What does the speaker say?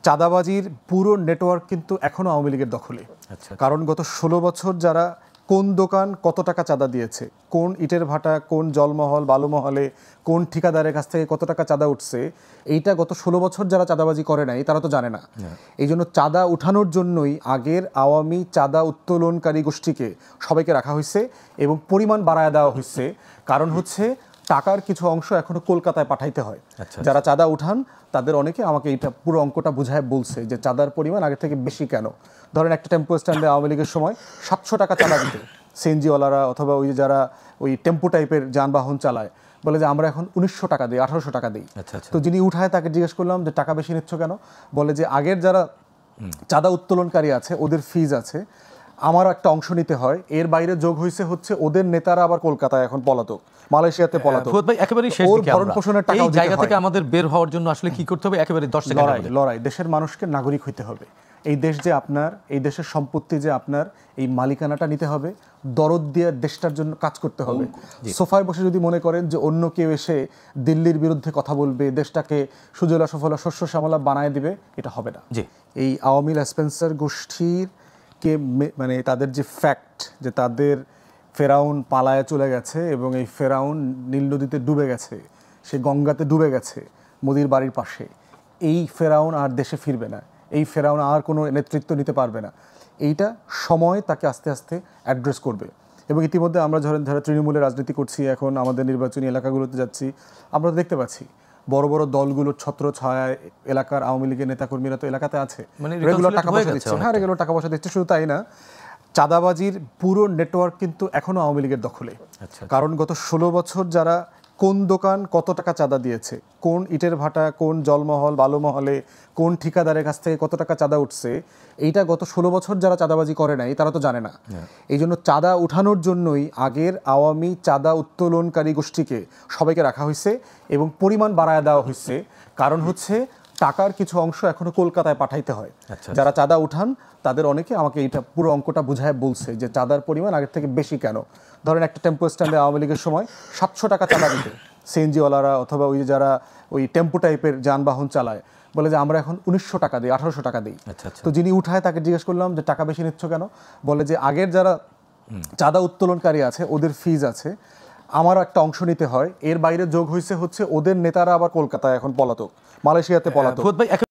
চাঁদাবাজির পুরো নেটওয়ার্ক কিন্তু এখনো আওয়ামী লীগের দখলে। কারণ গত ১৬ বছর যারা কোন দোকান কত টাকা চাঁদা দিয়েছে, কোন ইটের ভাটা, কোন জলমহল বালুমহলে কোন ঠিকাদারের কাছ থেকে কত টাকা চাঁদা উঠছে, এইটা গত ১৬ বছর যারা চাঁদাবাজি করে নাই তারা তো জানে না। এই জন্য চাঁদা উঠানোর জন্যই আগের আওয়ামী চাঁদা উত্তোলনকারী গোষ্ঠীকে সবাইকে রাখা হয়েছে এবং পরিমাণ বাড়ায় দেওয়া হয়েছে। কারণ হচ্ছে টাকার কিছু অংশ এখনো কলকাতায় পাঠাইতে হয়। যারা চাঁদা উঠান তাদের অনেকে আমাকে এইটা পুরো অঙ্কটা বুঝায় বলছে যে চাঁদার পরিমাণ আগে থেকে বেশি কেন। ধরেন একটা টেম্পো স্ট্যান্ডে আওয়ামী লীগের সময় ৭০০ টাকা চাঁদা দিত সিএনজিওয়ালারা অথবা ওই যারা ওই টেম্পো টাইপের যানবাহন চালায়, বলে যে আমরা এখন ১৯০০ টাকা দিই, ১৮০০ টাকা দিই। তো যিনি উঠায় তাকে জিজ্ঞেস করলাম যে টাকা বেশি নিচ্ছ কেন, বলে যে আগের যারা চাঁদা উত্তোলনকারী আছে ওদের ফিজ আছে, আমারও একটা অংশ নিতে হয়, এর বাইরে যোগ হয়েছে হচ্ছে ওদের নেতারা আবার কলকাতায় এখন পলাতক, মালয়েশিয়াতে পলাতক। একেবারে ওর ভরণ পোষণের টাকা এই জায়গা থেকে আমাদের বের হওয়ার জন্য আসলে কি করতে হবে? একেবারে 10 সেকেন্ড লড়াই। দেশের মানুষকে নাগরিক হইতে হবে। এই দেশ যে আপনার, এই দেশের সম্পত্তি যে আপনার, এই মালিকানাটা নিতে হবে, দরদ দিয়ে দেশটার জন্য কাজ করতে হবে। সোফায় বসে যদি মনে করেন যে অন্য কেউ এসে দিল্লির বিরুদ্ধে কথা বলবে, দেশটাকে সুজলা সফলা শস্য শ্যামলা বানায় দিবে, এটা হবে না। এই আওয়ামী স্পেন্সার গোষ্ঠীর কে মানে তাদের যে ফ্যাক্ট যে তাদের ফেরাউন পালায় চলে গেছে এবং এই ফেরাউন নীল নদীতে ডুবে গেছে, সে গঙ্গাতে ডুবে গেছে মোদির বাড়ির পাশে, এই ফেরাউন আর দেশে ফিরবে না, এই ফেরাউন আর কোনো নেতৃত্ব নিতে পারবে না। এইটা সময় তাকে আস্তে আস্তে অ্যাড্রেস করবে। এবং ইতিমধ্যে আমরা যারা তৃণমূলের রাজনীতি করছি, এখন আমাদের নির্বাচনী এলাকাগুলোতে যাচ্ছি, আমরা দেখতে পাচ্ছি বড় বড় দলগুলোর ছত্র ছায়ায় এলাকার আওয়ামী লীগের নেতাকর্মীরা তো এলাকাতে আছে, রেগুলার টাকা পয়সা দিচ্ছে। হ্যাঁ, রেগুলার টাকা পয়সা দিচ্ছে। শুধু তাই না, চাঁদাবাজির পুরো নেটওয়ার্ক কিন্তু এখনো আওয়ামী লীগের দখলে। কারণ গত ১৬ বছর যারা কোন দোকান কত টাকা চাঁদা দিয়েছে, কোন ইটের ভাটা, কোন জলমহল বালুমহলে কোন ঠিকাদারের কাছ থেকে কত টাকা চাঁদা উঠছে, এইটা গত ১৬ বছর যারা চাঁদাবাজি করে নাই তারা তো জানে না। এই জন্য চাঁদা উঠানোর জন্যই আগের আওয়ামী চাঁদা উত্তোলনকারী গোষ্ঠীকে সবাইকে রাখা হয়েছে এবং পরিমাণ বাড়ায় দেওয়া হয়েছে। কারণ হচ্ছে টাকার কিছু অংশ এখনো কলকাতায় পাঠাইতে হয়। যারা চাঁদা উঠান তাদের অনেকে আমাকে এইটা পুরো অঙ্কটা বুঝায় বলছে যে চাঁদার পরিমাণ আগের থেকে বেশি কেন। ধরেন একটা টেম্পো স্ট্যান্ডে আওয়ামী লীগের সময় ৭০০ টাকা চাঁদা দিত সিএনজিওয়ালারা অথবা ওই যারা ওই টেম্পো টাইপের যানবাহন চালায়, বলে যে আমরা এখন ১৯০০ টাকা দিই, ১৮০০ টাকা দিই। তো যিনি উঠায় তাকে জিজ্ঞেস করলাম যে টাকা বেশি নিচ্ছ কেন, বলে যে আগের যারা চাঁদা উত্তোলনকারী আছে ওদের ফিজ আছে, আমারও একটা অংশ নিতে হয়, এর বাইরে যোগ হয়েছে হচ্ছে ওদের নেতারা আবার কলকাতায় এখন পলাতক, মালয়েশিয়াতে পলাতক।